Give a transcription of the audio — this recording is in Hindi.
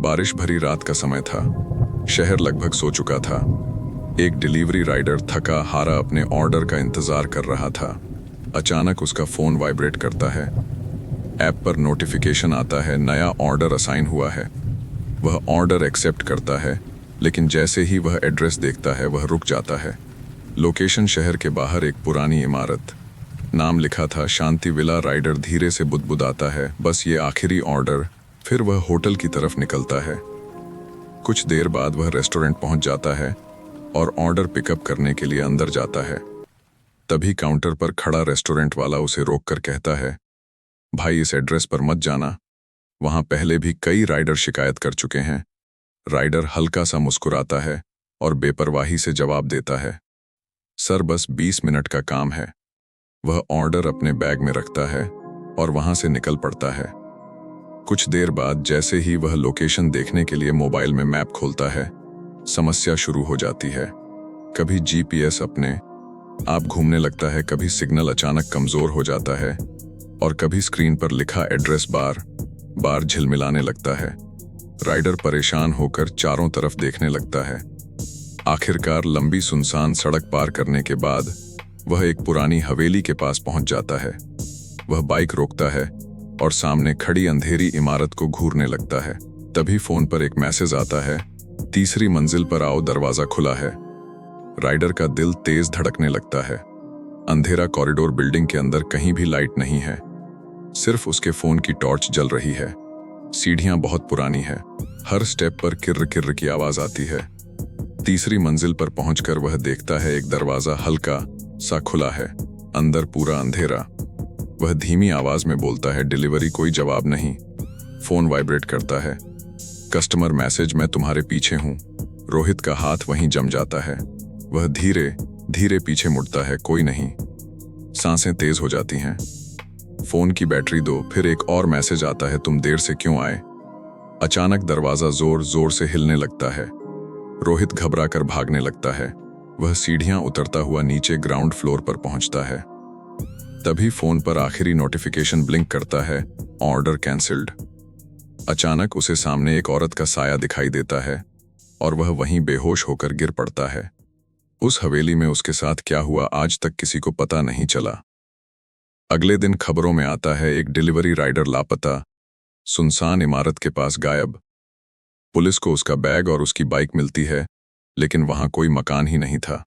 बारिश भरी रात का समय था। शहर लगभग सो चुका था। एक डिलीवरी राइडर थका हारा अपने ऑर्डर का इंतजार कर रहा था। अचानक उसका फोन वाइब्रेट करता है। ऐप पर नोटिफिकेशन आता है, नया ऑर्डर असाइन हुआ है। वह ऑर्डर एक्सेप्ट करता है, लेकिन जैसे ही वह एड्रेस देखता है वह रुक जाता है। लोकेशन शहर के बाहर एक पुरानी इमारत। नाम लिखा था शांति विला। राइडर धीरे से बुदबुदाता है, बस ये आखिरी ऑर्डर। फिर वह होटल की तरफ निकलता है। कुछ देर बाद वह रेस्टोरेंट पहुंच जाता है और ऑर्डर पिकअप करने के लिए अंदर जाता है। तभी काउंटर पर खड़ा रेस्टोरेंट वाला उसे रोककर कहता है, भाई इस एड्रेस पर मत जाना, वहां पहले भी कई राइडर शिकायत कर चुके हैं। राइडर हल्का सा मुस्कुराता है और बेपरवाही से जवाब देता है, सर बस 20 मिनट का काम है। वह ऑर्डर अपने बैग में रखता है और वहां से निकल पड़ता है। कुछ देर बाद जैसे ही वह लोकेशन देखने के लिए मोबाइल में मैप खोलता है, समस्या शुरू हो जाती है। कभी जीपीएस अपने आप घूमने लगता है, कभी सिग्नल अचानक कमजोर हो जाता है और कभी स्क्रीन पर लिखा एड्रेस बार बार झिलमिलाने लगता है। राइडर परेशान होकर चारों तरफ देखने लगता है। आखिरकार लंबी सुनसान सड़क पार करने के बाद वह एक पुरानी हवेली के पास पहुंच जाता है। वह बाइक रोकता है और सामने खड़ी अंधेरी इमारत को घूरने लगता है। तभी फोन पर एक मैसेज आता है, तीसरी मंजिल पर आओ, दरवाजा खुला है। राइडर का दिल तेज धड़कने लगता है। अंधेरा कॉरिडोर, बिल्डिंग के अंदर कहीं भी लाइट नहीं है, सिर्फ उसके फोन की टॉर्च जल रही है। सीढ़ियां बहुत पुरानी है, हर स्टेप पर किर्र किर्र की आवाज आती है। तीसरी मंजिल पर पहुंचकर वह देखता है एक दरवाजा हल्का सा खुला है, अंदर पूरा अंधेरा। वह धीमी आवाज में बोलता है, डिलीवरी। कोई जवाब नहीं। फोन वाइब्रेट करता है, कस्टमर मैसेज, मैं तुम्हारे पीछे हूं। रोहित का हाथ वहीं जम जाता है। वह धीरे धीरे पीछे मुड़ता है, कोई नहीं। सांसें तेज हो जाती हैं। फोन की बैटरी दो। फिर एक और मैसेज आता है, तुम देर से क्यों आए। अचानक दरवाजा जोर जोर से हिलने लगता है। रोहित घबरा कर भागने लगता है। वह सीढ़ियां उतरता हुआ नीचे ग्राउंड फ्लोर पर पहुंचता है। तभी फोन पर आखिरी नोटिफिकेशन ब्लिंक करता है, ऑर्डर कैंसिल्ड। अचानक उसे सामने एक औरत का साया दिखाई देता है और वह वहीं बेहोश होकर गिर पड़ता है। उस हवेली में उसके साथ क्या हुआ आज तक किसी को पता नहीं चला। अगले दिन खबरों में आता है, एक डिलीवरी राइडर लापता, सुनसान इमारत के पास गायब। पुलिस को उसका बैग और उसकी बाइक मिलती है, लेकिन वहां कोई मकान ही नहीं था।